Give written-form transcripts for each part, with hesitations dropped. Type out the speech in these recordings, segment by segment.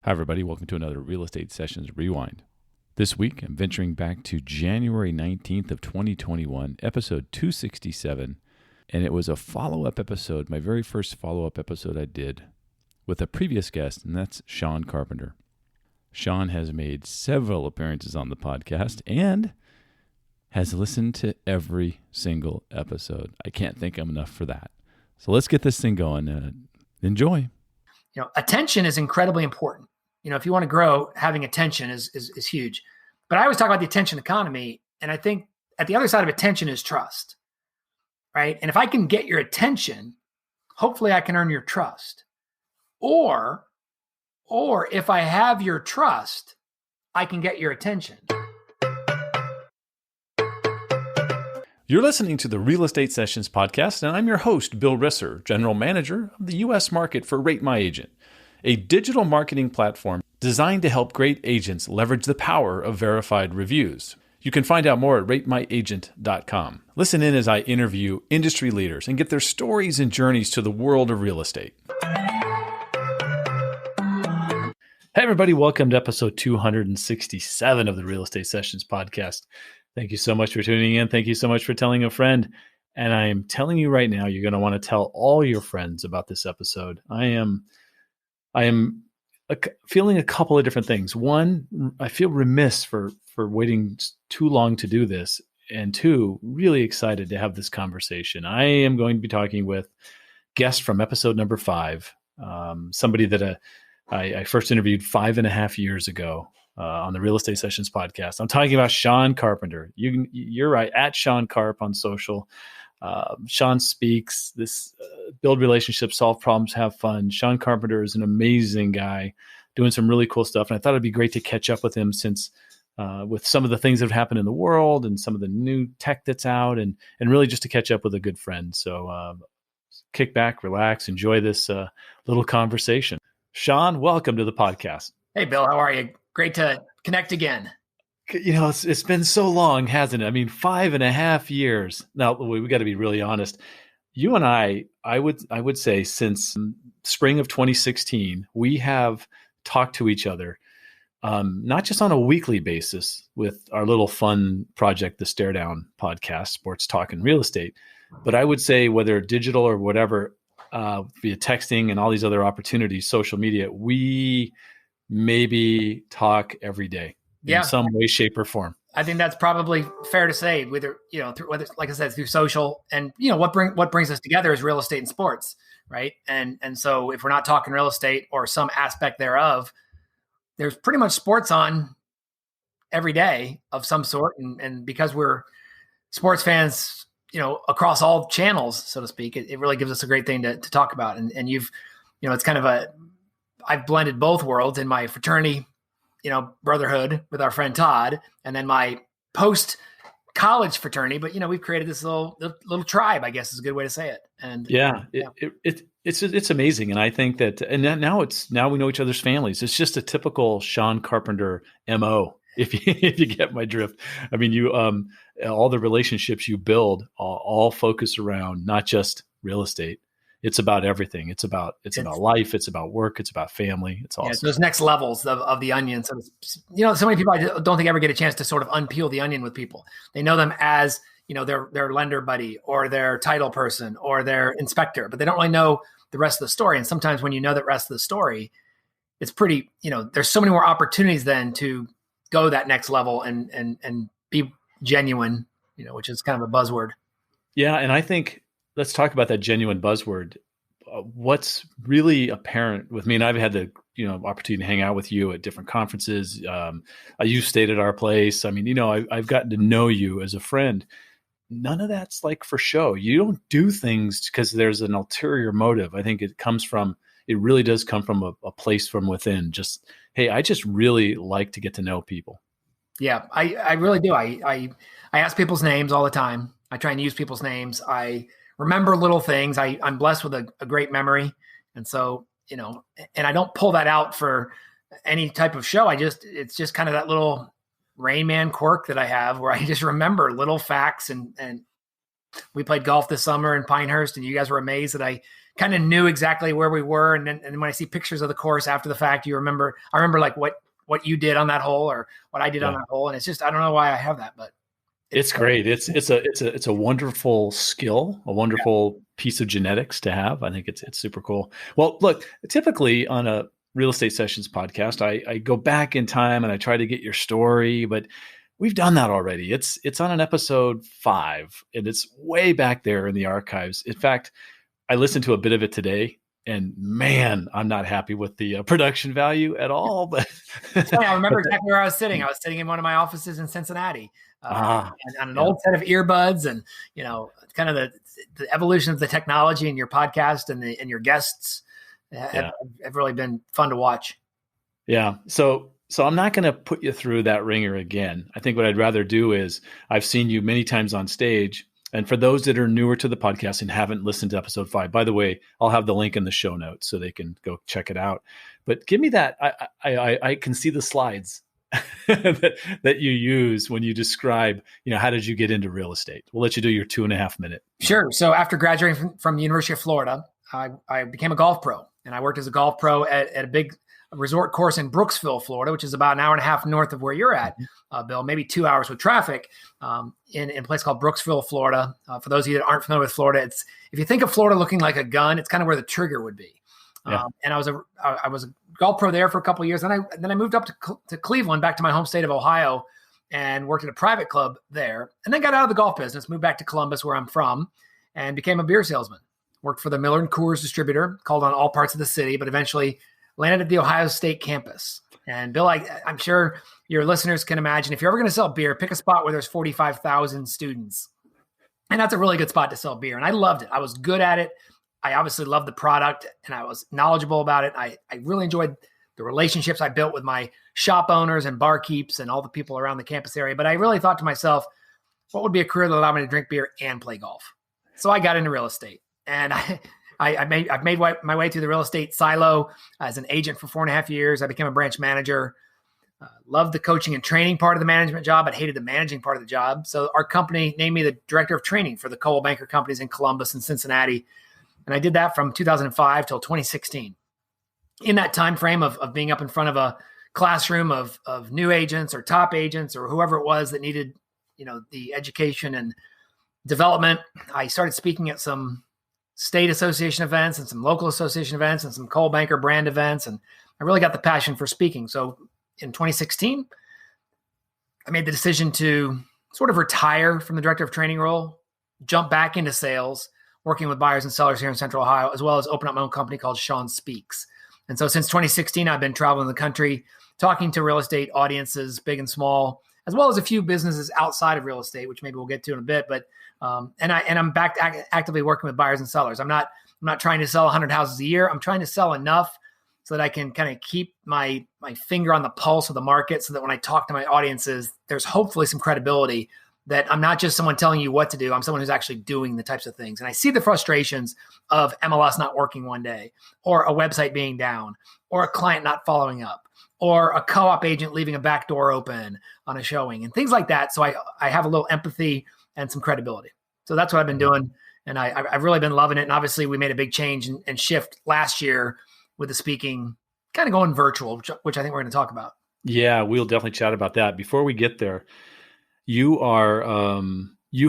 Hi, everybody. Welcome to another Real Estate Sessions Rewind. This week, I'm venturing back to January 19th of 2021, episode 267, and it was a follow-up episode, my very first follow-up episode I did with a previous guest, and that's Sean Carpenter. Sean has made several appearances on the podcast and has listened to every single episode. I can't thank him enough for that. So let's get this thing going. Enjoy. Attention is incredibly important. If you want to grow, having attention is huge. But I always talk about the attention economy. And I think at the other side of attention is trust, right? And if I can get your attention, hopefully I can earn your trust. Or if I have your trust, I can get your attention. You're listening to the Real Estate Sessions podcast, and I'm your host, Bill Risser, General Manager of the U.S. market for Rate My Agent, a digital marketing platform designed to help great agents leverage the power of verified reviews. You can find out more at ratemyagent.com. Listen in as I interview industry leaders and get their stories and journeys to the world of real estate. Hey, everybody. Welcome to episode 267 of the Real Estate Sessions podcast. Thank you so much for tuning in. Thank you so much for telling a friend. And I am telling you right now, you're going to want to tell all your friends about this episode. I am feeling a couple of different things. One, I feel remiss for waiting too long to do this. And two, really excited to have this conversation. I am going to be talking with guest from episode number 5, somebody that I first interviewed 5.5 years ago on the Real Estate Sessions podcast. I'm talking about Sean Carpenter. You're right, at Sean Carp on social. Sean speaks, build relationships, solve problems, have fun. Sean Carpenter is an amazing guy doing some really cool stuff. And I thought it'd be great to catch up with him since with some of the things that have happened in the world and some of the new tech that's out and really just to catch up with a good friend. So kick back, relax, enjoy this little conversation. Sean, welcome to the podcast. Hey, Bill, how are you? Great to connect again. It's been so long, hasn't it? I mean, 5.5 years. Now, we got to be really honest. You and I would say since spring of 2016, we have talked to each other, not just on a weekly basis with our little fun project, the Stare Down podcast, Sports Talk and Real Estate, but I would say whether digital or whatever, via texting and all these other opportunities, social media, we maybe talk every day in some way, shape, or form. I think that's probably fair to say, whether like I said, through social and, what brings us together is real estate and sports. Right. And so if we're not talking real estate or some aspect thereof, there's pretty much sports on every day of some sort. And because we're sports fans, across all channels, so to speak, it really gives us a great thing to talk about. And you've, it's kind of I've blended both worlds in my fraternity, brotherhood with our friend Todd, and then my post-college fraternity. But, we've created this little tribe, I guess is a good way to say it. And it's amazing. And I think that, and now we know each other's families. It's just a typical Sean Carpenter MO. If you get my drift. I mean, you all the relationships you build all focus around not just real estate. It's about everything. It's about life. It's about work. It's about family. It's awesome. Yeah, those next levels of the onion. So, so many people I don't think ever get a chance to sort of unpeel the onion with people. They know them as, their lender buddy or their title person or their inspector, but they don't really know the rest of the story. And sometimes when you know the rest of the story, it's pretty, there's so many more opportunities then to go that next level and be genuine, which is kind of a buzzword. Yeah. And I think, let's talk about that genuine buzzword. What's really apparent with me, and I've had the opportunity to hang out with you at different conferences. You stayed at our place. I mean, I've gotten to know you as a friend. None of that's like for show. You don't do things because there's an ulterior motive. I think it really does come from a place from within. Just, hey, I just really like to get to know people. Yeah, I really do. I ask people's names all the time. I try and use people's names. I remember little things. I'm blessed with a great memory. And so, and I don't pull that out for any type of show. It's just kind of that little Rain Man quirk that I have where I just remember little facts. And we played golf this summer in Pinehurst, and you guys were amazed that I kind of knew exactly where we were. And then when I see pictures of the course after the fact, I remember like what you did on that hole or what I did on that hole. And it's just, I don't know why I have that, but it's great. It's a wonderful skill, a wonderful piece of genetics to have. I think it's super cool. Well, look, typically on a Real Estate Sessions podcast, I go back in time and I try to get your story, but we've done that already. It's on an episode 5 and it's way back there in the archives. In fact, I listened to a bit of it today and man, I'm not happy with the production value at all, but I remember exactly where I was sitting. I was sitting in one of my offices in Cincinnati and on an old set of earbuds and, kind of the evolution of the technology in your podcast and your guests have really been fun to watch. Yeah. So I'm not going to put you through that ringer again. I think what I'd rather do is I've seen you many times on stage. And for those that are newer to the podcast and haven't listened to episode 5, by the way, I'll have the link in the show notes so they can go check it out. But give me that. I can see the slides that you use when you describe, how did you get into real estate? We'll let you do your 2.5 minute. Sure. So after graduating from the University of Florida, I became a golf pro. And I worked as a golf pro at a big resort course in Brooksville, Florida, which is about an hour and a half north of where you're at, Bill, maybe 2 hours with traffic, in a place called Brooksville, Florida. For those of you that aren't familiar with Florida, if you think of Florida looking like a gun, it's kind of where the trigger would be. And I was a golf pro there for a couple of years. And then I moved up to Cleveland, back to my home state of Ohio, and worked at a private club there. And then got out of the golf business, moved back to Columbus, where I'm from, and became a beer salesman. Worked for the Miller & Coors distributor, called on all parts of the city, but eventually landed at the Ohio State campus. And Bill, I'm sure your listeners can imagine, if you're ever going to sell beer, pick a spot where there's 45,000 students. And that's a really good spot to sell beer. And I loved it. I was good at it. I obviously loved the product and I was knowledgeable about it. I really enjoyed the relationships I built with my shop owners and barkeeps and all the people around the campus area. But I really thought to myself, what would be a career that allowed me to drink beer and play golf? So I got into real estate. And I've made my way through the real estate silo as an agent for 4.5 years. I became a branch manager. Loved the coaching and training part of the management job, but hated the managing part of the job. So our company named me the director of training for the Coldwell Banker companies in Columbus and Cincinnati. And I did that from 2005 till 2016. In that time frame of being up in front of a classroom of new agents or top agents or whoever it was that needed, the education and development, I started speaking at some state association events and some local association events and some Coldwell Banker brand events. And I really got the passion for speaking. So in 2016, I made the decision to sort of retire from the director of training role, jump back into sales, working with buyers and sellers here in Central Ohio, as well as open up my own company called Sean Speaks. And so since 2016, I've been traveling the country, talking to real estate audiences, big and small, as well as a few businesses outside of real estate, which maybe we'll get to in a bit. But I'm back actively working with buyers and sellers. I'm not trying to sell 100 houses a year. I'm trying to sell enough so that I can kind of keep my finger on the pulse of the market, so that when I talk to my audiences, there's hopefully some credibility that I'm not just someone telling you what to do. I'm someone who's actually doing the types of things. And I see the frustrations of MLS not working one day, or a website being down, or a client not following up, or a co-op agent leaving a back door open on a showing and things like that. So I have a little empathy and some credibility. So that's what I've been doing. And I've really been loving it. And obviously we made a big change and shift last year with the speaking kind of going virtual, which I think we're going to talk about. Yeah, we'll definitely chat about that. Before we get there, you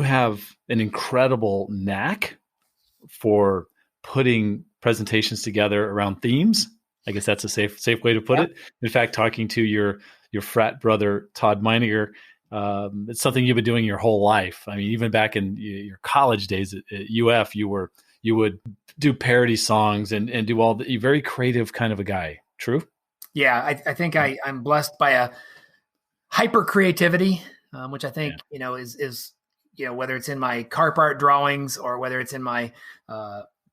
have an incredible knack for putting presentations together around themes. I guess that's a safe way to put it. In fact, talking to your frat brother, Todd Meininger, it's something you've been doing your whole life. I mean, even back in your college days at UF, you would do parody songs and do all the very creative kind of a guy. True? Yeah, I think I'm blessed by a hyper creativity, which I think is whether it's in my carp art drawings or whether it's in my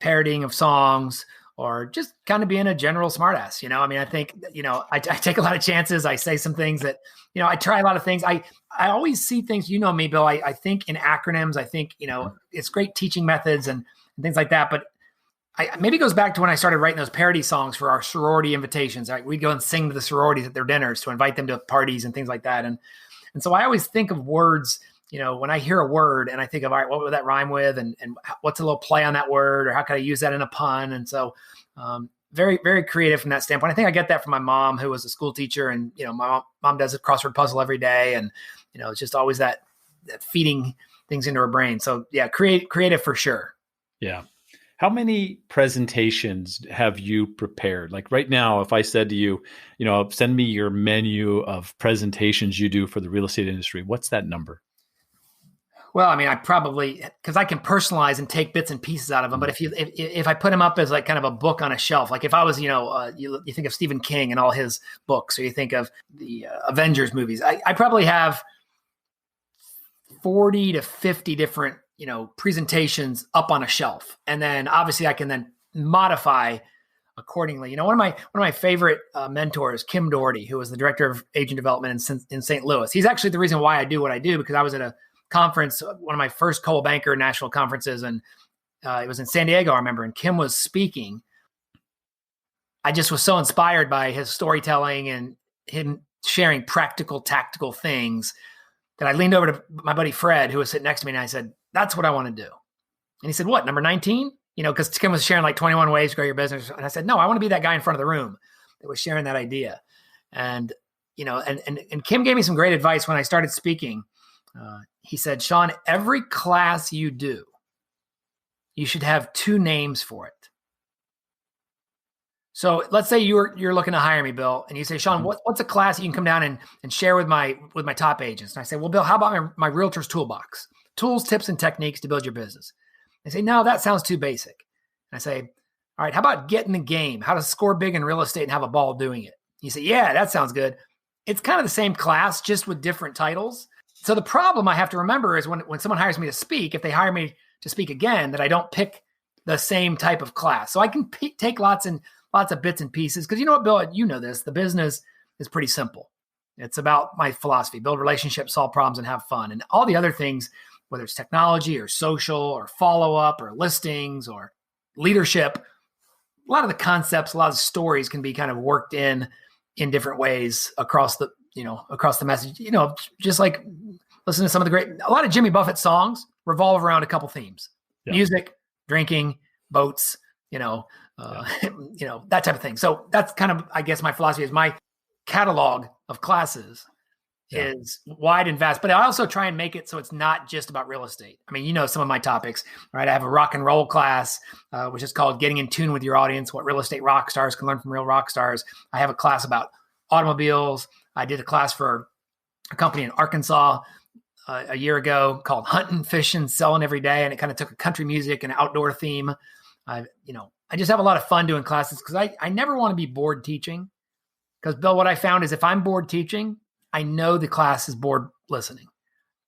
parodying of songs or just kind of being a general smartass. I mean, I think I take a lot of chances. I say some things that I try a lot of things. I always see things. Me, Bill. I think in acronyms. I think it's great teaching methods and things like that. But maybe it goes back to when I started writing those parody songs for our sorority invitations. We'd go and sing to the sororities at their dinners to invite them to parties and things like that. And so I always think of words when I hear a word and I think of, all right, what would that rhyme with? And what's a little play on that word, or how can I use that in a pun? And so very, very creative from that standpoint. I think I get that from my mom, who was a school teacher, and, my mom does a crossword puzzle every day. And, it's just always that feeding things into her brain. So yeah, creative for sure. Yeah. How many presentations have you prepared? Like right now, if I said to you, send me your menu of presentations you do for the real estate industry, what's that number? Well, I mean, I probably, because I can personalize and take bits and pieces out of them. But if I put them up as like kind of a book on a shelf, like if I was, you think of Stephen King and all his books, or you think of the Avengers movies, I probably have 40 to 50 different, presentations up on a shelf. And then obviously I can then modify accordingly. One of my favorite mentors, Kim Doherty, who was the director of agent development in St. Louis. He's actually the reason why I do what I do, because I was at a conference, one of my first Coldwell Banker national conferences, and it was in San Diego, I remember, and Kim was speaking. I just was so inspired by his storytelling and him sharing practical, tactical things that I leaned over to my buddy Fred, who was sitting next to me, and I said, "That's what I want to do." And he said, "What, number 19?" Because Kim was sharing like 21 ways to grow your business. And I said, "No, I want to be that guy in front of the room that was sharing that idea." And, and Kim gave me some great advice when I started speaking. He said, "Sean, every class you do, you should have 2 names for it." So let's say you're looking to hire me, Bill, and you say, "Sean, what's a class you can come down and share with my top agents?" And I say, "Well, Bill, how about my realtor's toolbox? Tools, tips, and techniques to build your business." They say, "No, that sounds too basic." And I say, "All right, how about get in the game? How to score big in real estate and have a ball doing it?" You say, "Yeah, that sounds good." It's kind of the same class, just with different titles. So the problem I have to remember is when someone hires me to speak, if they hire me to speak again, that I don't pick the same type of class. So I can take lots of bits and pieces. Because you know what, Bill, you know this, the business is pretty simple. It's about my philosophy: build relationships, solve problems, and have fun. And all the other things, whether it's technology or social or follow-up or listings or leadership, a lot of the concepts, a lot of the stories can be kind of worked in different ways across the message. Just like listen to some of a lot of Jimmy Buffett songs revolve around a couple themes: music, drinking, boats, that type of thing. So that's kind of, I guess, my philosophy is my catalog of classes is wide and vast, but I also try and make it so it's not just about real estate. I mean, some of my topics, right? I have a rock and roll class, which is called Getting in Tune with Your Audience, what real estate rock stars can learn from real rock stars. I have a class about automobiles. I did a class for a company in Arkansas a year ago called Hunting, Fishing, Selling Every Day. And it kind of took a country music and outdoor theme. I just have a lot of fun doing classes because I never want to be bored teaching. Because Bill, what I found is if I'm bored teaching, I know the class is bored listening.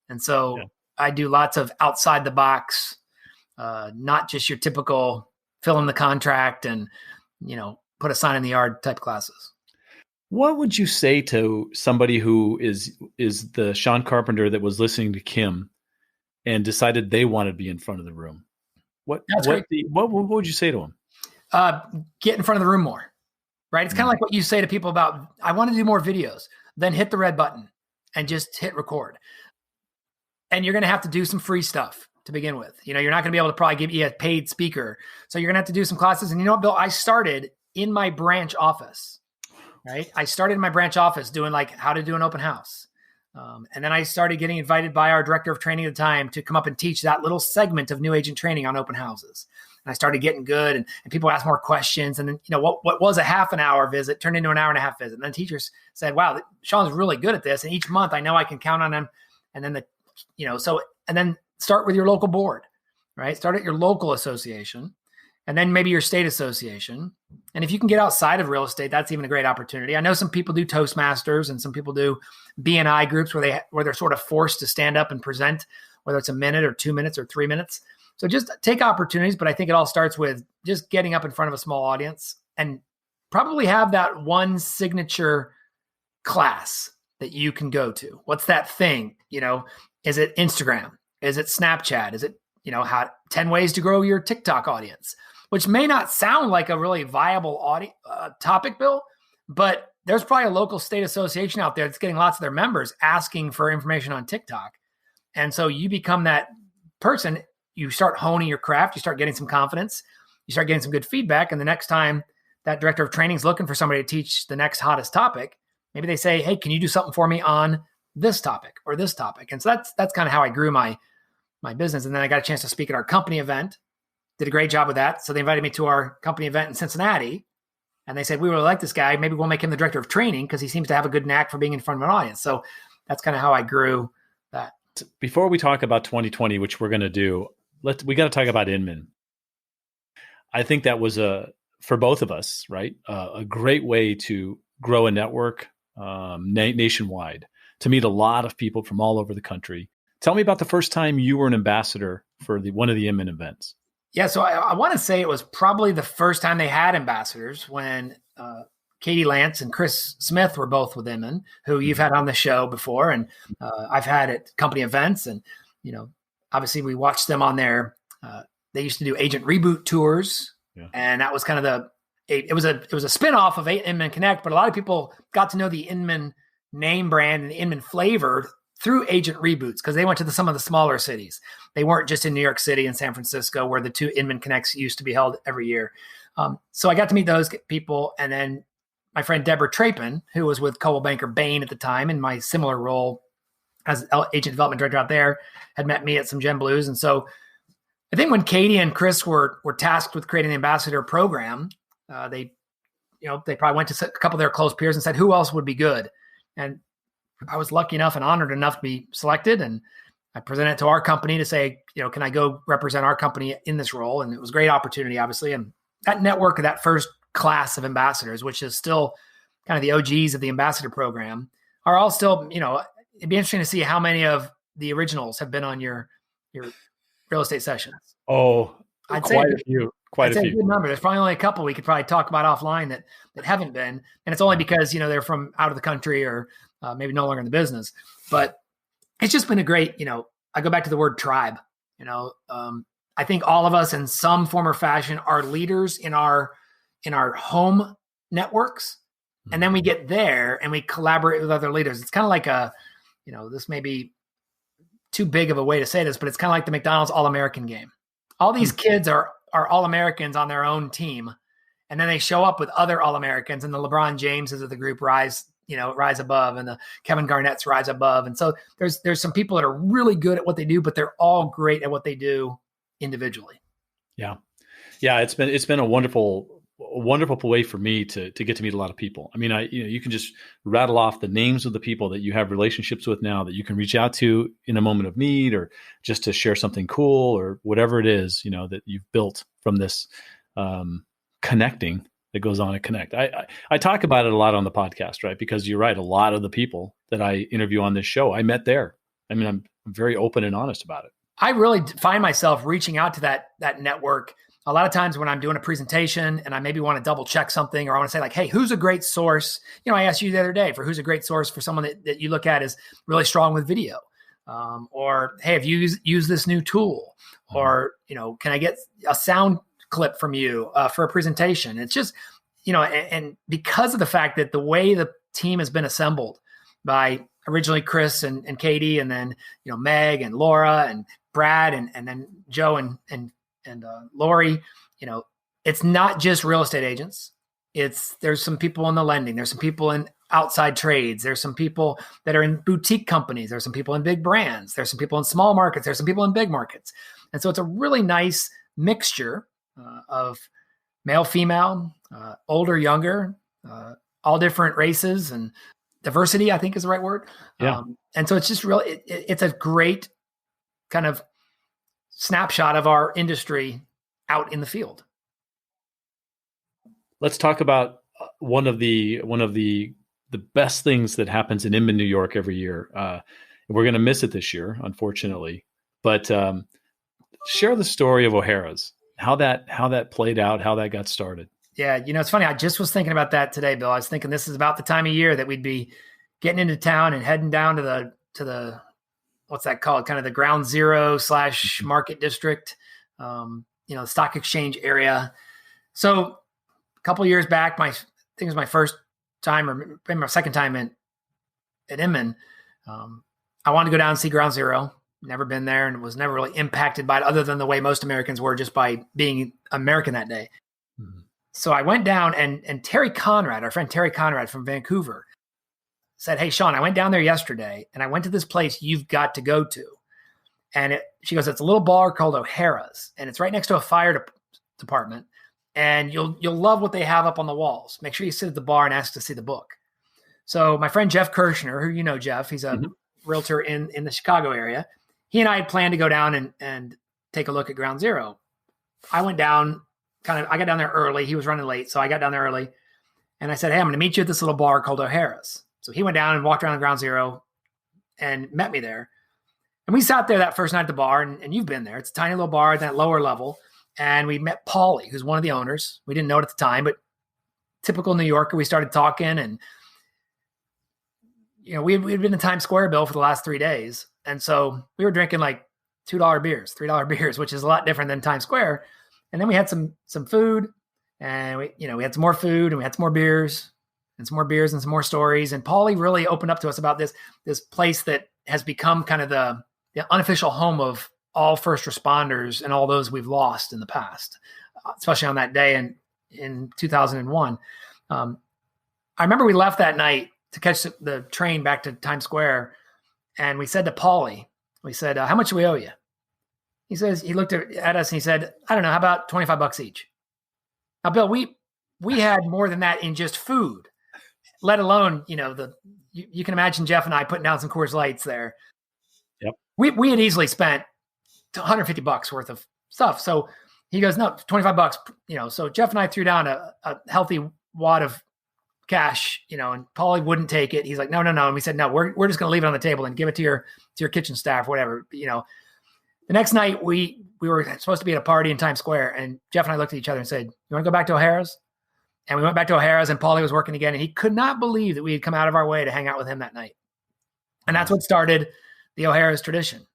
And so I do lots of outside the box, not just your typical fill in the contract and, put a sign in the yard type classes. What would you say to somebody who is the Sean Carpenter that was listening to Kim and decided they wanted to be in front of the room? What would you say to them? Get in front of the room more, right? It's kind of like what you say to people about, I want to do more videos. Then hit the red button and just hit record. And you're going to have to do some free stuff to begin with. You're not going to be able to probably give you a paid speaker. So you're going to have to do some classes. And you know what, Bill? I started in my branch office, right? I started in my branch office doing like how to do an open house. And then I started getting invited by our director of training at the time to come up and teach that little segment of new agent training on open houses. And I started getting good and people asked more questions. And then, what was a half an hour visit turned into an hour and a half visit. And then teachers said, wow, Sean's really good at this. And each month I know I can count on him. And then and then start with your local board, right? Start at your local association and then maybe your state association. And if you can get outside of real estate, that's even a great opportunity. I know some people do Toastmasters and some people do BNI groups where they're sort of forced to stand up and present, whether it's a minute or 2 minutes or 3 minutes. So just take opportunities, but I think it all starts with just getting up in front of a small audience and probably have that one signature class that you can go to. What's that thing? Is it Instagram? Is it Snapchat? Is it, 10 ways to grow your TikTok audience, which may not sound like a really viable topic, Bill, but there's probably a local state association out there that's getting lots of their members asking for information on TikTok. And so you become that person. You start honing your craft. You start getting some confidence. You start getting some good feedback. And the next time that director of training is looking for somebody to teach the next hottest topic, maybe they say, hey, can you do something for me on this topic or this topic? And so that's kind of how I grew my business. And then I got a chance to speak at our company event, did a great job with that. So they invited me to our company event in Cincinnati. And they said, we really like this guy. Maybe we'll make him the director of training because he seems to have a good knack for being in front of an audience. So that's kind of how I grew that. Before we talk about 2020, which we're going to do, we got to talk about Inman. I think that was for both of us, right? A great way to grow a network nationwide, to meet a lot of people from all over the country. Tell me about the first time you were an ambassador for one of the Inman events. Yeah, so I want to say it was probably the first time they had ambassadors when Katie Lance and Chris Smith were both with Inman, who you've had on the show before, and I've had at company events. And obviously we watched them on their. They used to do agent reboot tours, and that was kind of it was a spinoff of Inman Connect. But a lot of people got to know the Inman name brand and the Inman flavor through agent reboots because they went to some of the smaller cities. They weren't just in New York City and San Francisco where the two Inman Connects used to be held every year. So I got to meet those people. And then my friend Deborah Trapin, who was with Coldwell Banker Bain at the time in my similar role as agent development director out there, had met me at some Gen Blues. And so I think when Katie and Chris were tasked with creating the ambassador program, they probably went to a couple of their close peers and said, who else would be good? And I was lucky enough and honored enough to be selected. And I presented it to our company to say, can I go represent our company in this role? And it was a great opportunity, obviously. And that network of that first class of ambassadors, which is still kind of the OGs of the ambassador program, are all still, it'd be interesting to see how many of the originals have been on your real estate sessions. Oh, I'd quite say a few. I'd say a good number. There's probably only a couple we could probably talk about offline that haven't been. And it's only because, they're from out of the country or maybe no longer in the business. But it's just been a great, I go back to the word tribe. I think all of us in some form or fashion are leaders in our home networks. And then we get there and we collaborate with other leaders. It's kind of like this may be too big of a way to say this, but it's kind of like the McDonald's All-American game. All these kids are All-Americans on their own team. And then they show up with other All-Americans, and the LeBron Jameses of the group rise above, and the Kevin Garnett's rise above. And so there's some people that are really good at what they do, but they're all great at what they do individually. Yeah. Yeah. It's been a wonderful way for me to get to meet a lot of people. I mean, you can just rattle off the names of the people that you have relationships with now that you can reach out to in a moment of need, or just to share something cool or whatever it is, that you've built from this connecting that goes on at Connect. I talk about it a lot on the podcast, right? Because you're right. A lot of the people that I interview on this show, I met there. I mean, I'm very open and honest about it. I really find myself reaching out to that network a lot of times when I'm doing a presentation and I maybe want to double check something, or I want to say like, hey, who's a great source? I asked you the other day for who's a great source for someone that you look at as really strong with video, or, hey, have you used this new tool, or, can I get a sound clip from you for a presentation? It's just, and because of the fact that the way the team has been assembled by originally Chris and Katie, and then, Meg and Laura and Brad and then Joe and Lori, it's not just real estate agents. There's some people in the lending. There's some people in outside trades. There's some people that are in boutique companies. There's some people in big brands. There's some people in small markets. There's some people in big markets. And so it's a really nice mixture of male, female, older, younger, all different races, and diversity, I think is the right word. Yeah. And so it's just really, it's a great kind of snapshot of our industry out in the field. Let's talk about one of the best things that happens in Inman, New York every year. We're going to miss it this year, unfortunately, but share the story of O'Hara's, how that played out, how that got started. Yeah. It's funny. I just was thinking about that today, Bill. I was thinking this is about the time of year that we'd be getting into town and heading down to the what's that called? Kind of the ground zero / market district, the stock exchange area. So a couple of years back, I think it was my first time or maybe my second time at Inman. I wanted to go down and see ground zero. never been there and was never really impacted by it other than the way most Americans were just by being American that day. Mm-hmm. So I went down and Terry Conrad, our friend Terry Conrad from Vancouver, said, "Hey, Sean, I went down there yesterday and I went to this place you've got to go to." And she goes, "It's a little bar called O'Hara's and it's right next to a fire department. And you'll love what they have up on the walls. Make sure you sit at the bar and ask to see the book." So my friend Jeff Kirshner, who you know, Jeff, he's a realtor in the Chicago area. He and I had planned to go down and take a look at Ground Zero. I went down I got down there early. He was running late. So I got down there early and I said, "Hey, I'm going to meet you at this little bar called O'Hara's." So he went down and walked around Ground Zero and met me there. And we sat there that first night at the bar and you've been there. It's a tiny little bar at that lower level. And we met Paulie, who's one of the owners. We didn't know it at the time, but typical New Yorker, we started talking and, we'd been in Times Square, Bill, for the last 3 days. And so we were drinking like $2 beers, $3 beers, which is a lot different than Times Square. And then we had some food and we had some more food and we had some more beers and some more beers and some more stories. And Paulie really opened up to us about this place that has become kind of the unofficial home of all first responders and all those we've lost in the past, especially on that day in 2001. I remember we left that night to catch the train back to Times Square. And we said to Paulie, we said, "How much do we owe you?" He looked at us and he said, "I don't know, how about $25 each?" Now, Bill, we had more than that in just food, let alone, you can imagine Jeff and I putting down some Coors Lights there. Yep. We had easily spent $150 worth of stuff. So he goes, "No, $25, so Jeff and I threw down a healthy wad of cash, and Paulie wouldn't take it. He's like, no. And we said, "No, we're just going to leave it on the table and give it to your kitchen staff," whatever, The next night we were supposed to be at a party in Times Square and Jeff and I looked at each other and said, "You want to go back to O'Hara's?" And we went back to O'Hara's and Paulie was working again and he could not believe that we had come out of our way to hang out with him that night. And that's what started the O'Hara's tradition.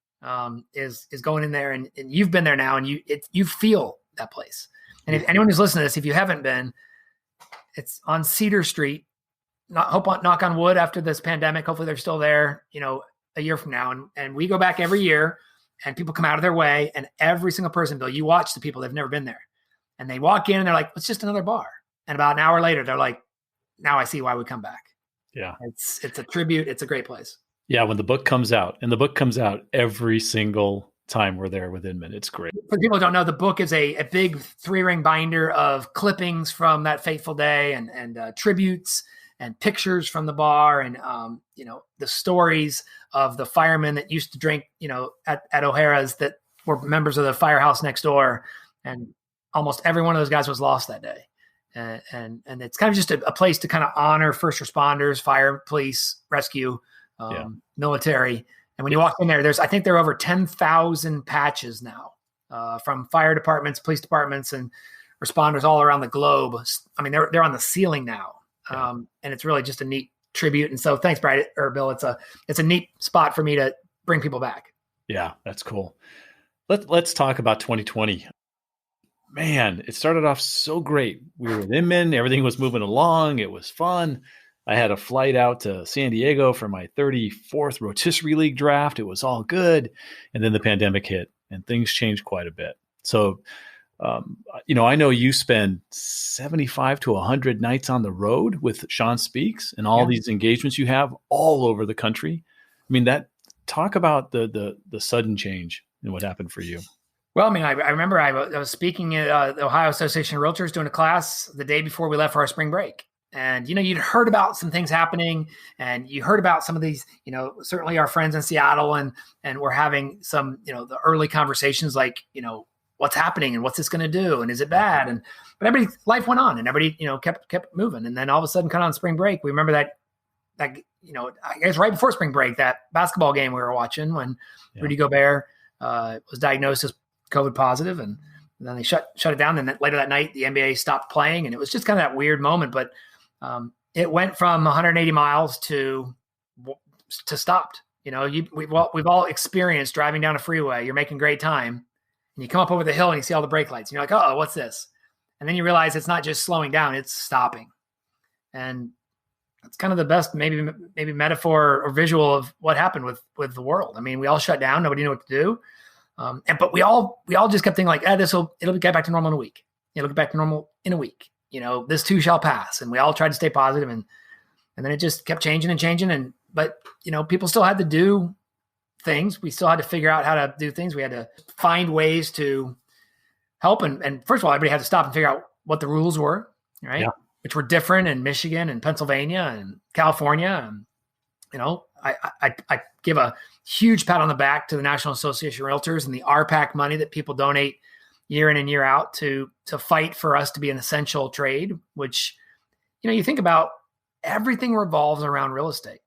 Is going in there and you've been there now and you feel that place. And if anyone who's listening to this, if you haven't been, it's on Cedar Street. Knock on wood after this pandemic. Hopefully they're still there, a year from now. And we go back every year and people come out of their way and every single person, Bill, you watch the people, they've never been there. And they walk in and they're like, "It's just another bar." And about an hour later, they're like, "Now I see why we come back." Yeah. It's a tribute. It's a great place. Yeah, when the book comes out, and the book comes out every single time we're there with Inman. It's great. For people who don't know, the book is a big 3-ring binder of clippings from that fateful day and tributes and pictures from the bar and, the stories of the firemen that used to drink, at O'Hara's that were members of the firehouse next door. And almost every one of those guys was lost that day. And it's kind of just a place to kind of honor first responders, fire, police, rescue, military. And when you walk in there, I think there are over 10,000 patches now from fire departments, police departments, and responders all around the globe. I mean, they're on the ceiling now. And it's really just a neat tribute. And so thanks, Brad or Bill. It's a neat spot for me to bring people back. Yeah, that's cool. Let's talk about 2020. Man, it started off so great. We were with Inman. Everything was moving along. It was fun. I had a flight out to San Diego for my 34th Rotisserie League draft. It was all good. And then the pandemic hit and things changed quite a bit. So, I know you spend 75 to 100 nights on the road with Sean Speaks and all these engagements you have all over the country. I mean, talk about the sudden change and what happened for you. Well, I mean, I remember I was speaking at the Ohio Association of Realtors doing a class the day before we left for our spring break. And, you'd heard about some things happening and you heard about some of these, certainly our friends in Seattle and we're having some, the early conversations like, what's happening and what's this going to do? And is it bad? But life went on and everybody, kept moving. And then all of a sudden kind of on spring break, we remember that, I guess right before spring break, that basketball game we were watching when Rudy Gobert was diagnosed as COVID positive and then they shut it down. And then later that night, the NBA stopped playing and it was just kind of that weird moment, but it went from 180 miles to stopped. We've all experienced driving down a freeway. You're making great time, and you come up over the hill and you see all the brake lights. And you're like, "Oh, what's this?" And then you realize it's not just slowing down; it's stopping. And that's kind of the best maybe metaphor or visual of what happened with the world. I mean, we all shut down. Nobody knew what to do. But we all just kept thinking like, it'll get back to normal in a week. It'll get back to normal in a week. This too shall pass. And we all tried to stay positive, and then it just kept changing and changing. But people still had to do things. We still had to figure out how to do things. We had to find ways to help. And first of all, everybody had to stop and figure out what the rules were, right? Yeah. Which were different in Michigan and Pennsylvania and California. I give a huge pat on the back to the National Association of Realtors and the RPAC money that people donate year in and year out to fight for us to be an essential trade, which, you think about, everything revolves around real estate,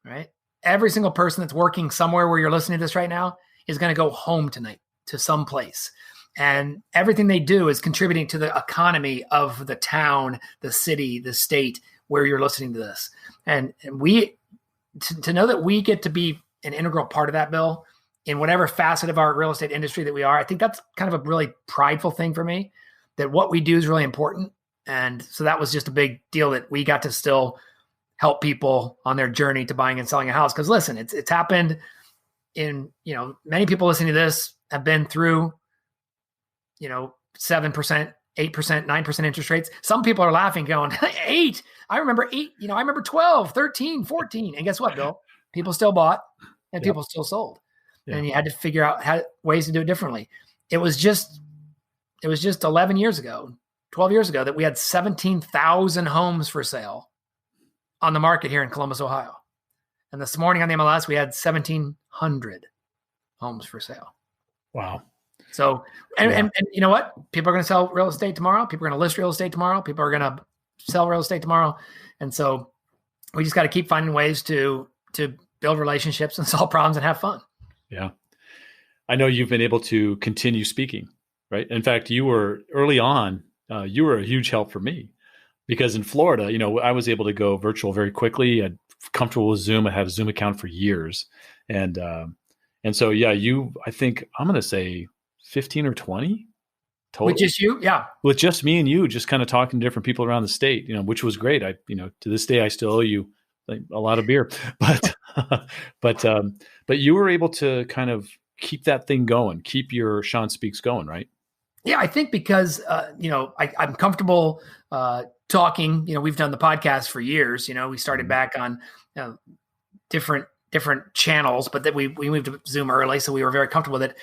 right? Every single person that's working somewhere where you're listening to this right now is going to go home tonight to some place. And everything they do is contributing to the economy of the town, the city, the state where you're listening to this. And we, to know that we get to be an integral part of that, Bill, in whatever facet of our real estate industry that we are, I think that's kind of a really prideful thing for me, that what we do is really important. And so that was just a big deal that we got to still help people on their journey to buying and selling a house. Because listen, it's happened in, many people listening to this have been through, 7%, 8%, 9% interest rates. Some people are laughing going, 8, I remember 8, I remember 12, 13, 14. And guess what, Bill? People still bought and people still sold. Yeah. And you had to figure out ways to do it differently. It was just 11 years ago, 12 years ago that we had 17,000 homes for sale on the market here in Columbus, Ohio. And this morning on the MLS, we had 1,700 homes for sale. Wow. So, and you know what? People are going to sell real estate tomorrow. People are going to list real estate tomorrow. People are going to sell real estate tomorrow. And so we just got to keep finding ways to build relationships and solve problems and have fun. Yeah. I know you've been able to continue speaking, right? In fact, you were early on, you were a huge help for me because in Florida, I was able to go virtual very quickly. I'm comfortable with Zoom. I had a Zoom account for years. And so, I think I'm going to say 15 or 20 total. With just you? Yeah. With just me and you, just kind of talking to different people around the state, which was great. I, to this day, I still owe you a lot of beer, but you were able to kind of keep that thing going, keep your Sean Speaks going, right? Yeah, I think because, I'm comfortable talking. We've done the podcast for years. We started back on different channels, but then we moved to Zoom early, so we were very comfortable with it.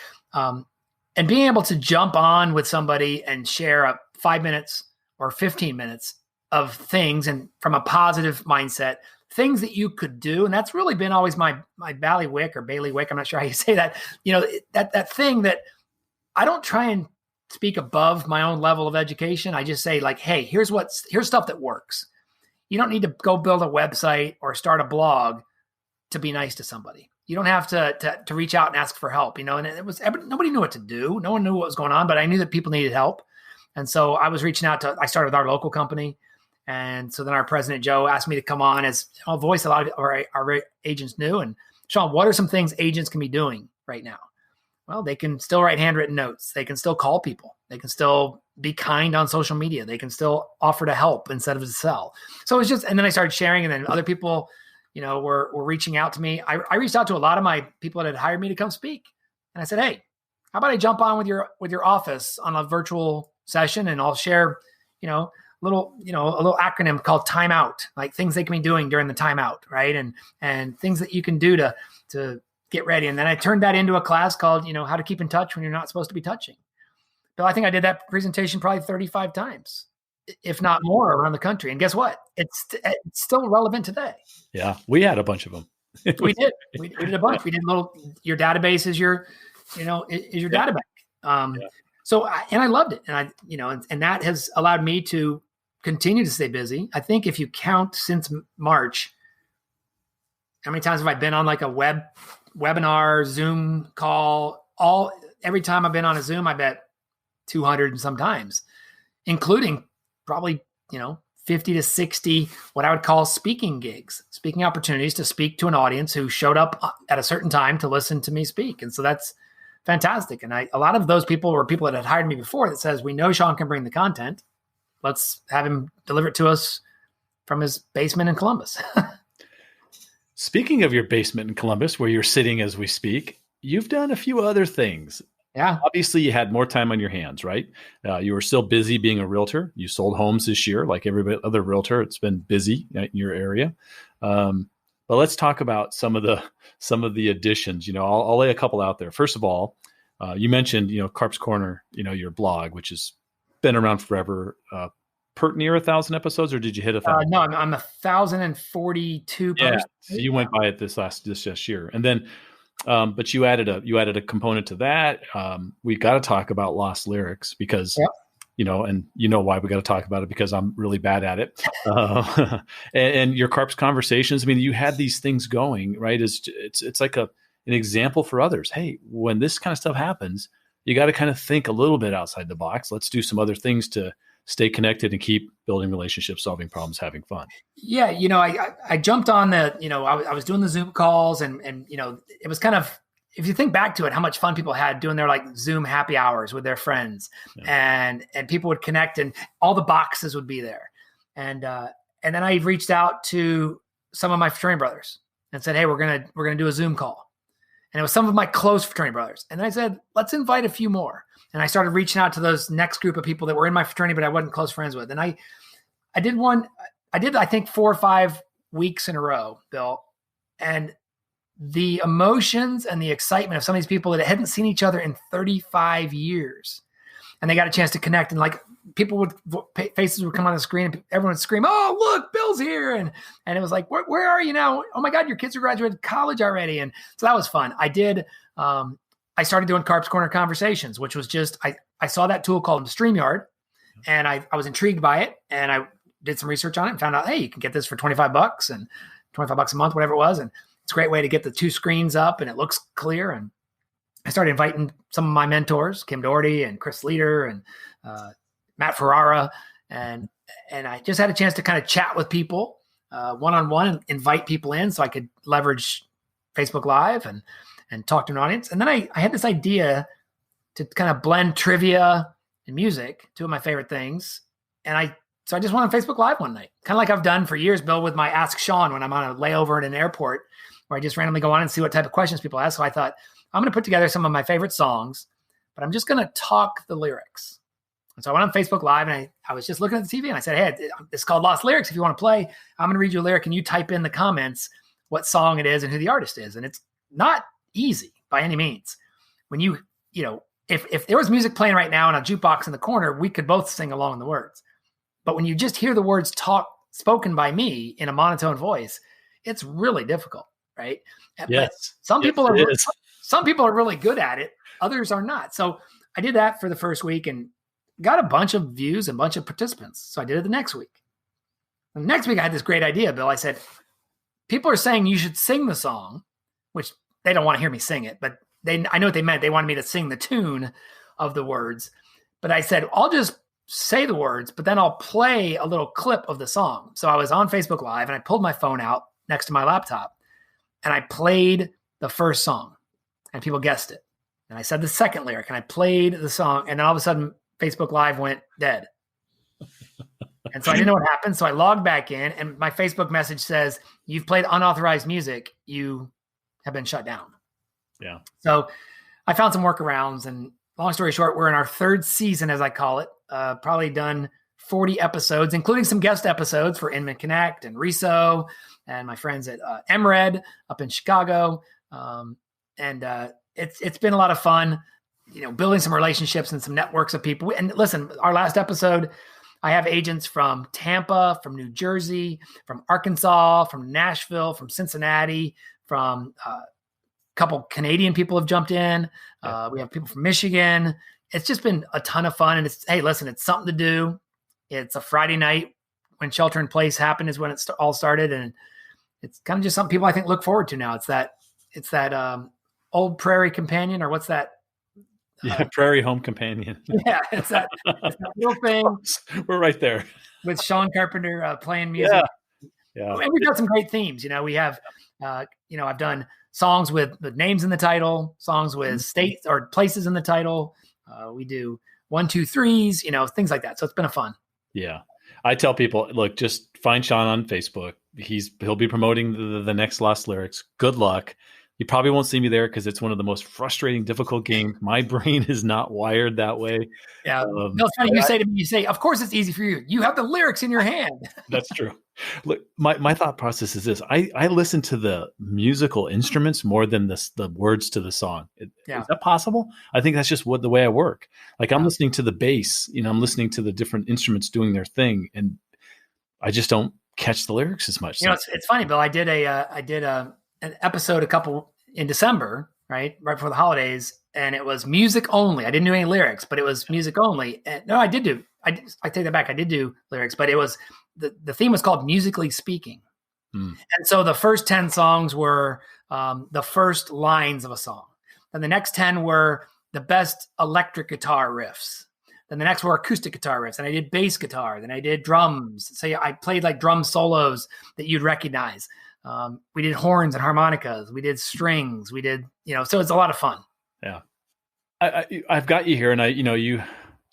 And being able to jump on with somebody and share 5 minutes or 15 minutes of things and from a positive mindset, things that you could do. And that's really been always my bailiwick or bailiwick. I'm not sure how you say that, that thing that I don't try and speak above my own level of education. I just say like, hey, here's stuff that works. You don't need to go build a website or start a blog to be nice to somebody. You don't have to reach out and ask for help, and nobody knew what to do. No one knew what was going on, but I knew that people needed help. And so I was reaching out I started with our local company. And so then our president, Joe, asked me to come on as a voice a lot of our agents knew. And Sean, what are some things agents can be doing right now? Well, they can still write handwritten notes. They can still call people. They can still be kind on social media. They can still offer to help instead of to sell. So it's just, and then I started sharing, and then other people, were reaching out to me. I reached out to a lot of my people that had hired me to come speak. And I said, hey, how about I jump on with your office on a virtual session, and I'll share, a little acronym called timeout, like things they can be doing during the timeout, right? And things that you can do to get ready. And then I turned that into a class called, how to keep in touch when you're not supposed to be touching. Bill, I think I did that presentation probably 35 times, if not more, around the country. And guess what? It's still relevant today. Yeah, we had a bunch of them. We did. We did a bunch. We did your database is your data bank. So, and I loved it. And and that has allowed me to continue to stay busy. I think if you count since March, how many times have I been on like a webinar, Zoom call, every time I've been on a Zoom, I bet 200 and sometimes, including probably, 50 to 60, what I would call speaking opportunities to speak to an audience who showed up at a certain time to listen to me speak. And so that's fantastic. And a lot of those people were people that had hired me before that says, we know Sean can bring the content. Let's have him deliver it to us from his basement in Columbus. Speaking of your basement in Columbus, where you're sitting as we speak, you've done a few other things. Yeah. Obviously, you had more time on your hands, right? You were still busy being a realtor. You sold homes this year, like every other realtor. It's been busy in your area. But let's talk about some of the additions. I'll lay a couple out there. First of all, you mentioned, Carp's Corner, your blog, which has been around forever. Near 1,000 episodes, or did you hit 1,000? No, I'm 1,042 posts. Yeah, so you went by it this year, and then, but you added a component to that. We got to talk about lost lyrics because, and why we got to talk about it, because I'm really bad at it. And your Carp's Conversations. I mean, you had these things going, right? It's like an example for others. Hey, when this kind of stuff happens, you got to kind of think a little bit outside the box. Let's do some other things to stay connected and keep building relationships, solving problems, having fun. Yeah. I jumped on I was doing the Zoom calls and it was kind of, if you think back to it, how much fun people had doing their like Zoom happy hours with their friends, and people would connect and all the boxes would be there. And then I reached out to some of my fraternity brothers and said, hey, we're going to do a Zoom call. And it was some of my close fraternity brothers. And I said, let's invite a few more. And I started reaching out to those next group of people that were in my fraternity, but I wasn't close friends with. And I did I think 4 or 5 weeks in a row, Bill. And the emotions and the excitement of some of these people that hadn't seen each other in 35 years. And they got a chance to connect. And like faces would come on the screen and everyone would scream, oh, look, Bill's here. And it was like, where are you now? Oh my God, your kids are graduated college already. And so that was fun. I started doing Carp's Corner Conversations, which was just, I saw that tool called StreamYard, and I was intrigued by it, and I did some research on it and found out, hey, you can get this for $25 and $25 a month, whatever it was. And it's a great way to get the 2 screens up and it looks clear. And I started inviting some of my mentors, Kim Doherty and Chris Leader and Matt Ferrara. And I just had a chance to kind of chat with people one-on-one and invite people in so I could leverage Facebook Live and talk to an audience. And then I had this idea to kind of blend trivia and music, 2 of my favorite things. And so I just went on Facebook Live one night, kind of like I've done for years, Bill, with my Ask Sean when I'm on a layover at an airport, where I just randomly go on and see what type of questions people ask. So I thought, I'm going to put together some of my favorite songs, but I'm just going to talk the lyrics. And so I went on Facebook Live, and I was just looking at the TV, and I said, hey, it's called Lost Lyrics. If you want to play, I'm going to read you a lyric, and you type in the comments what song it is and who the artist is. And it's not easy by any means. When if there was music playing right now in a jukebox in the corner, we could both sing along the words. But when you just hear the words spoken by me in a monotone voice, it's really difficult, right? Yes. But some people are really good at it. Others are not. So I did that for the first week and got a bunch of views and a bunch of participants. So I did it the next week. The next week I had this great idea, Bill. I said, people are saying you should sing the song, which they don't want to hear me sing it, but I know what they meant. They wanted me to sing the tune of the words. But I said, I'll just say the words, but then I'll play a little clip of the song. So I was on Facebook Live and I pulled my phone out next to my laptop and I played the first song and people guessed it. And I said the second lyric and I played the song, and then all of a sudden Facebook Live went dead. And so I didn't know what happened. So I logged back in and my Facebook message says, you've played unauthorized music. You have been shut down. Yeah. So I found some workarounds, and long story short, we're in our 3rd season, as I call it, probably done 40 episodes, including some guest episodes for Inman Connect and Riso and my friends at MRED up in Chicago. It's been a lot of fun, building some relationships and some networks of people. And listen, our last episode, I have agents from Tampa, from New Jersey, from Arkansas, from Nashville, from Cincinnati, from a couple Canadian people have jumped in. We have people from Michigan. It's just been a ton of fun. And it's something to do. It's a Friday night when shelter in place happened is when it all started. And it's kind of just something people, I think, look forward to now. It's that old prairie companion, or what's that? Prairie Home Companion. Yeah, it's that little thing. We're right there with Sean Carpenter playing music. Yeah. And we've got some great themes. We have, I've done songs with names in the title, songs with states or places in the title. We do 1, 2, 3s, things like that. So it's been a fun. Yeah. I tell people, look, just find Sean on Facebook. He'll be promoting the next Lost Lyrics. Good luck. You probably won't see me there because it's one of the most frustrating, difficult games. My brain is not wired that way. Yeah. No, it's funny. You say to me, you say, of course it's easy for you. You have the lyrics in your hand. That's true. Look, my thought process is this. I listen to the musical instruments more than the words to the song. Is that possible? I think that's just the way I work. Like I'm listening to the bass, I'm listening to the different instruments doing their thing. And I just don't catch the lyrics as much. It's funny, Bill. I did an episode in December, right before the holidays, and it was music only. I didn't do any lyrics, but it was music only. And no, I take that back. I did do lyrics, but it was the theme was called Musically Speaking. And so the first 10 songs were the first lines of a song. Then the next 10 were the best electric guitar riffs. Then the next were acoustic guitar riffs. And I did bass guitar. Then I did drums. So I played like drum solos that you'd recognize. We did horns and harmonicas. We did strings. We did, so it's a lot of fun. Yeah. I've got you here, and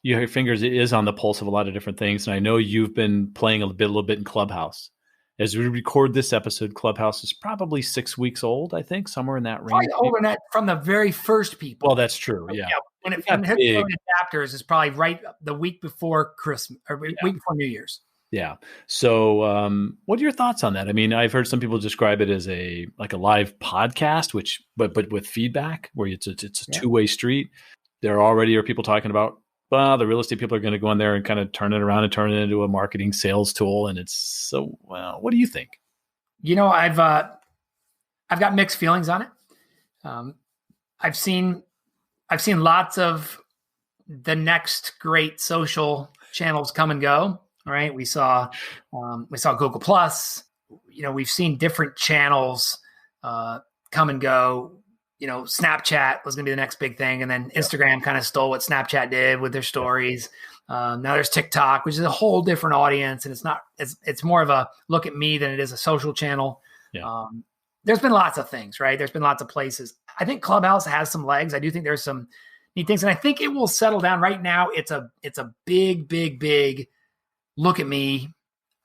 your fingers is on the pulse of a lot of different things. And I know you've been playing a little bit in Clubhouse. As we record this episode, Clubhouse is probably 6 weeks old, I think, somewhere in that range. Probably over that from the very first people. Well, that's true. Yeah. When it hit adapters, is probably right the week before Christmas or week before New Year's. Yeah. So, what are your thoughts on that? I mean, I've heard some people describe it as a live podcast, but with feedback, where it's a two-way street. There already are people talking about, the real estate people are going to go in there and kind of turn it around and turn it into a marketing sales tool. And it's so, what do you think? I've got mixed feelings on it. I've seen lots of the next great social channels come and go. Right. We saw Google Plus, we've seen different channels come and go. Snapchat was going to be the next big thing. And then Instagram kind of stole what Snapchat did with their stories. Now there's TikTok, which is a whole different audience. And it's more of a look at me than it is a social channel. Yeah. There's been lots of things, right? There's been lots of places. I think Clubhouse has some legs. I do think there's some neat things. And I think it will settle down. Right now, it's a big look at me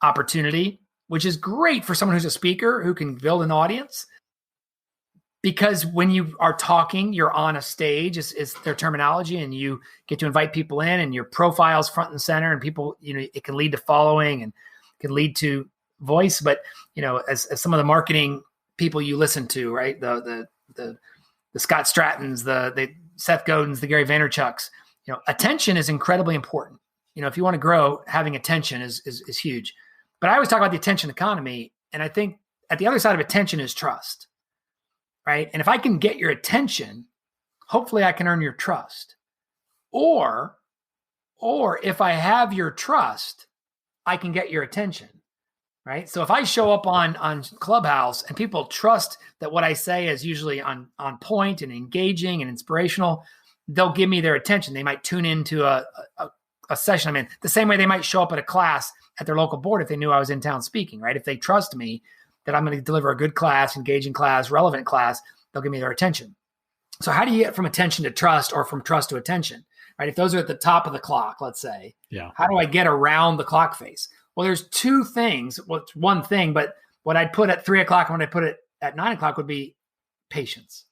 opportunity, which is great for someone who's a speaker who can build an audience. Because when you are talking, you're on a stage is their terminology, and you get to invite people in, and your profile's front and center, and people, it can lead to following and can lead to voice. But, as some of the marketing people you listen to, right? The Scott Strattons, the Seth Godins, the Gary Vaynerchuks, attention is incredibly important. If you want to grow, having attention is huge. But I always talk about the attention economy. And I think at the other side of attention is trust, right? And if I can get your attention, hopefully I can earn your trust. Or if I have your trust, I can get your attention, right? So if I show up on Clubhouse and people trust that what I say is usually on point and engaging and inspirational, they'll give me their attention. They might tune into a session I'm in, the same way they might show up at a class at their local board if they knew I was in town speaking, right? If they trust me that I'm going to deliver a good class, engaging class, relevant class, they'll give me their attention. So how do you get from attention to trust, or from trust to attention, right? If those are at the top of the clock, let's say, how do I get around the clock face? Well, there's two things. Well, it's one thing, but what I'd put at 3:00 and what I put it at 9:00 would be patience.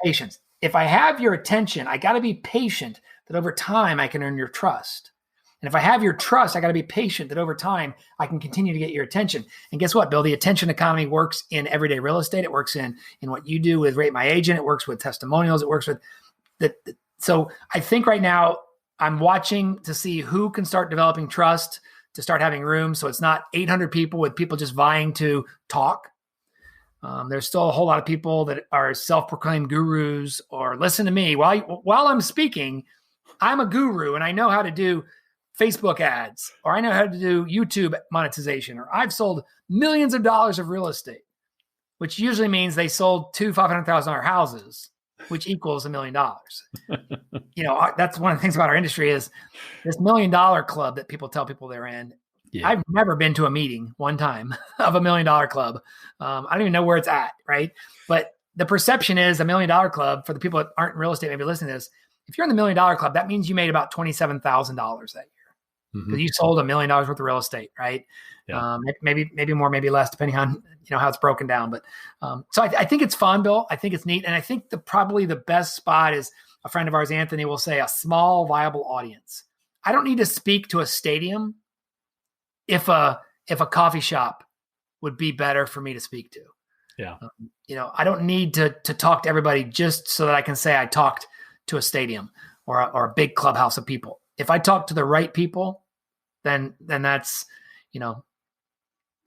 Patience. If I have your attention, I got to be patient that over time I can earn your trust. And if I have your trust, I got to be patient that over time I can continue to get your attention. And guess what, Bill? The attention economy works in everyday real estate. It works in what you do with Rate My Agent. It works with testimonials. It works with so I think right now I'm watching to see who can start developing trust to start having room. So it's not 800 people with people just vying to talk. There's still a whole lot of people that are self-proclaimed gurus, or listen to me while I'm speaking, I'm a guru and I know how to do Facebook ads, or I know how to do YouTube monetization, or I've sold millions of dollars of real estate, which usually means they sold 2 $500,000 houses, which equals $1 million. That's one of the things about our industry is this $1 million club that people tell people they're in. Yeah. I've never been to a meeting one time of $1 million club. I don't even know where it's at, right? But the perception is $1 million club, for the people that aren't in real estate, maybe listening to this, if you're in the $1 million club, that means you made about $27,000 that year. because you sold $1 million worth of real estate, right? Yeah. Maybe more, maybe less, depending on how it's broken down. But so I think it's fun, Bill. I think it's neat, and I think probably the best spot is a friend of ours, Anthony, will say a small, viable audience. I don't need to speak to a stadium if a coffee shop would be better for me to speak to. Yeah. I don't need to talk to everybody just so that I can say I talked to a stadium or a big clubhouse of people. If I talk to the right people, then that's,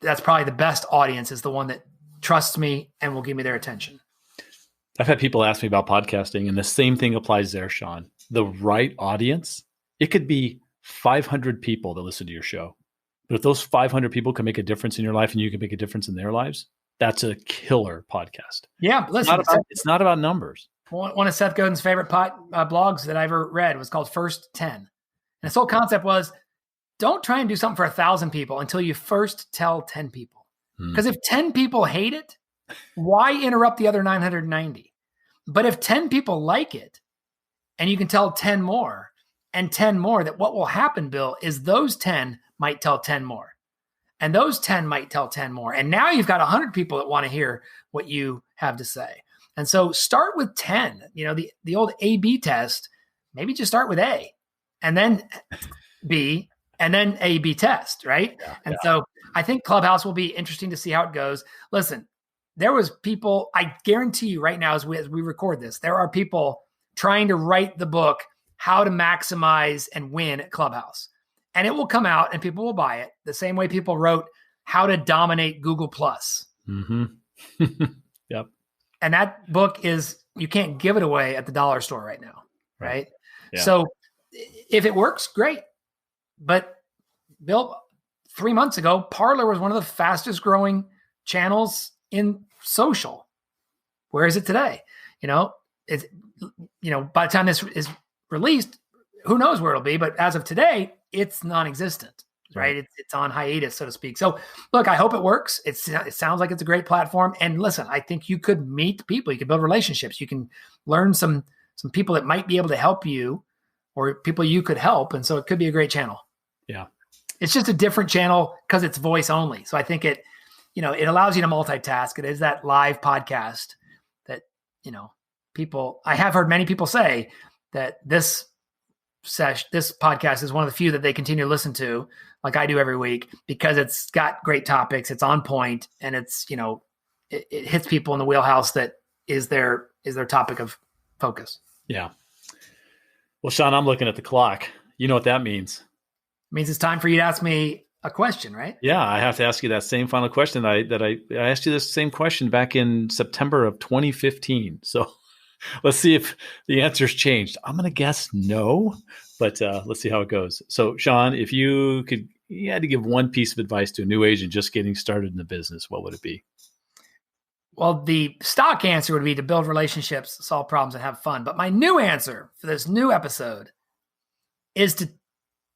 that's probably the best audience, is the one that trusts me and will give me their attention. I've had people ask me about podcasting, and the same thing applies there, Sean. The right audience, it could be 500 people that listen to your show. But if those 500 people can make a difference in your life and you can make a difference in their lives, that's a killer podcast. Yeah, listen. It's not about numbers. One of Seth Godin's favorite blogs that I ever read was called First 10. And his whole concept was, don't try and do something for 1,000 people until you first tell 10 people. Because if 10 people hate it, why interrupt the other 990? But if 10 people like it, and you can tell 10 more and 10 more, that what will happen, Bill, is those 10 might tell 10 more. And those 10 might tell 10 more. And now you've got 100 people that want to hear what you have to say. And so start with 10. The old A/B test, maybe just start with A, and then B, and then A/B test, right? Yeah, So I think Clubhouse will be interesting to see how it goes. Listen, there was people, I guarantee you right now as we record this, there are people trying to write the book, How to Maximize and Win at Clubhouse. And it will come out and people will buy it the same way people wrote How to Dominate Google+. Mm-hmm. Yep. And that book you can't give it away at the dollar store right now, right? Yeah. So if it works, great. But Bill, 3 months ago, Parler was one of the fastest growing channels in social. Where is it today? By the time this is released, who knows where it'll be? But as of today, it's non-existent, right? It's on hiatus, so to speak. So look, I hope it works. It sounds like it's a great platform. And listen, I think you could meet people. You can build relationships. You can learn some people that might be able to help you, or people you could help. And so it could be a great channel. Yeah. It's just a different channel because it's voice only. So I think it allows you to multitask. It is that live podcast that, I have heard many people say that this podcast is one of the few that they continue to listen to, like I do every week, because it's got great topics, it's on point, and it's, it hits people in the wheelhouse that is their topic of focus. Yeah. Well, Sean, I'm looking at the clock. You know what that means? It means it's time for you to ask me a question, right? Yeah, I have to ask you that same final question that I asked you this same question back in September of 2015. So let's see if the answer's changed. I'm going to guess no, but let's see how it goes. So, Sean, if you had to give one piece of advice to a new agent just getting started in the business, what would it be? Well, the stock answer would be to build relationships, solve problems, and have fun. But my new answer for this new episode is to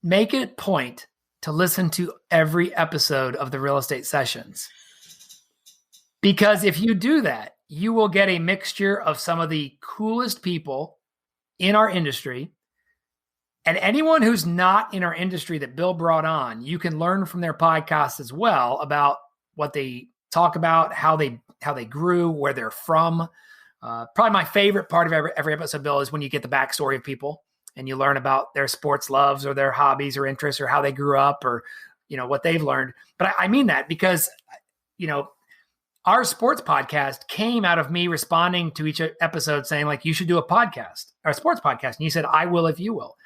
make it a point to listen to every episode of the Real Estate Sessions. Because if you do that, you will get a mixture of some of the coolest people in our industry. And anyone who's not in our industry that Bill brought on, you can learn from their podcast as well about what they talk about, how they grew, where they're from. Probably my favorite part of every episode, Bill, is when you get the backstory of people and you learn about their sports loves or their hobbies or interests or how they grew up or, what they've learned. But I mean that because, our sports podcast came out of me responding to each episode saying, like, you should do a podcast or a sports podcast. And you said, I will if you will.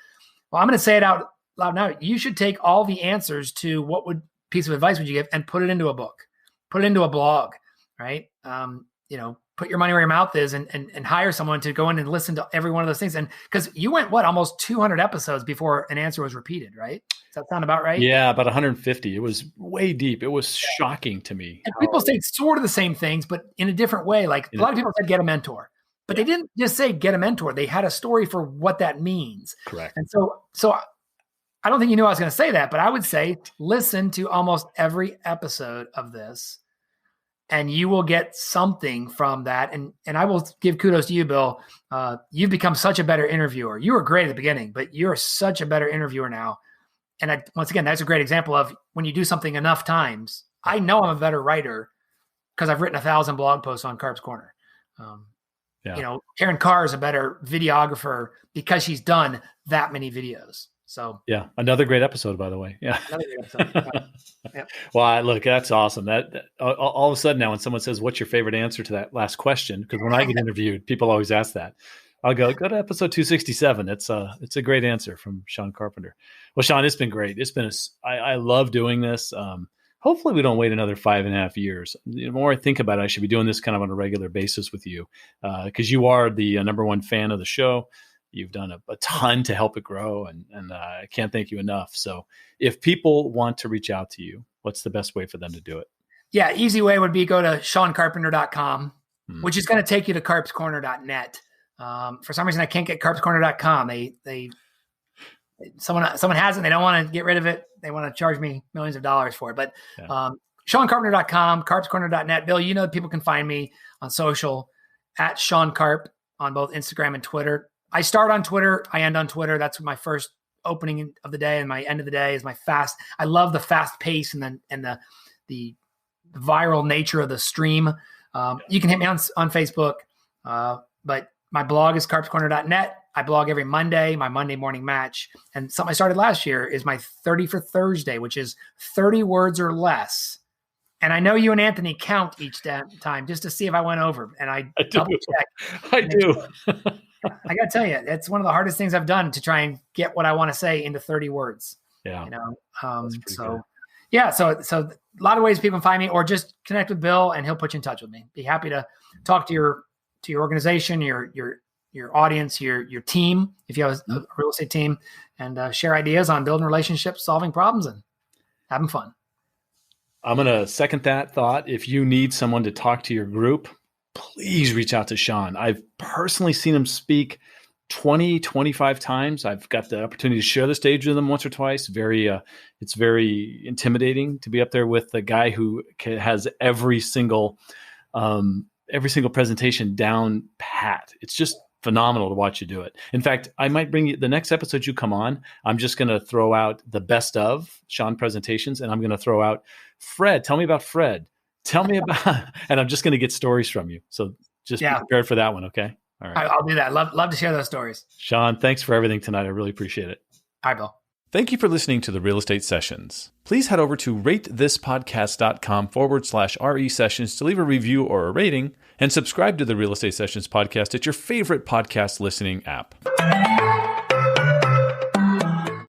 Well, I'm going to say it out loud now. You should take all the answers to what piece of advice would you give and put it into a book, put it into a blog, right? Put your money where your mouth is and hire someone to go in and listen to every one of those things. And because you went, almost 200 episodes before an answer was repeated, right? Does that sound about right? Yeah, about 150. It was way deep. It was shocking to me. And people say sort of the same things, but in a different way. Like a lot of people said, get a mentor, but they didn't just say get a mentor. They had a story for what that means. Correct. And so I don't think you knew I was going to say that, but I would say listen to almost every episode of this and you will get something from that. And I will give kudos to you, Bill. You've become such a better interviewer. You were great at the beginning, but you're such a better interviewer now. once again, that's a great example of when you do something enough times. I know I'm a better writer because I've written 1,000 blog posts on Carp's Corner. Karen Carr is a better videographer because she's done that many videos. So yeah, another great episode, by the way. Yeah, another great episode. Yeah. Well, look, that's awesome. That all of a sudden now, when someone says, "What's your favorite answer to that last question?" Because when I get interviewed, people always ask that. I'll go to episode 267. It's a great answer from Sean Carpenter. Well, Sean, it's been great. I love doing this. Hopefully we don't wait another 5.5 years. The more I think about it, I should be doing this kind of on a regular basis with you, because you are the number one fan of the show. You've done a ton to help it grow, and I can't thank you enough. So if people want to reach out to you, what's the best way for them to do it? Yeah, easy way would be go to seancarpenter.com, which is going to take you to carpscorner.net. For some reason, I can't get carpscorner.com. Someone has it. They don't want to get rid of it. They want to charge me millions of dollars for it. But seancarpenter.com, carpscorner.net. Bill, you know that people can find me on social at Sean Carp on both Instagram and Twitter. I start on Twitter. I end on Twitter. That's my first opening of the day, and my end of the day is my fast. I love the fast pace and the viral nature of the stream. You can hit me on Facebook, but my blog is carpscorner.net. I blog every Monday, my Monday morning match. And something I started last year is my 30 for Thursday, which is 30 words or less. And I know you and Anthony count each time just to see if I went over. And I double check. I do. I got to tell you, it's one of the hardest things I've done to try and get what I want to say into 30 words. Yeah. So a lot of ways people can find me, or just connect with Bill and he'll put you in touch with me. Be happy to talk to your organization, your audience, your team, if you have a real estate team, and share ideas on building relationships, solving problems, and having fun. I'm going to second that thought. If you need someone to talk to your group, please reach out to Sean. I've personally seen him speak 20, 25 times. I've got the opportunity to share the stage with him once or twice. It's very intimidating to be up there with the guy who has every single presentation down pat. It's just phenomenal to watch you do it. In fact, I might bring you the next episode you come on. I'm just going to throw out the best of Sean presentations, and I'm going to throw out Fred. Tell me about Fred. Tell me about, and I'm just going to get stories from you. So just be prepared for that one. Okay. All right. I'll do that. Love to share those stories. Sean, thanks for everything tonight. I really appreciate it. All right, Bill. Thank you for listening to the Real Estate Sessions. Please head over to ratethispodcast.com/RE sessions to leave a review or a rating, and subscribe to the Real Estate Sessions podcast at your favorite podcast listening app.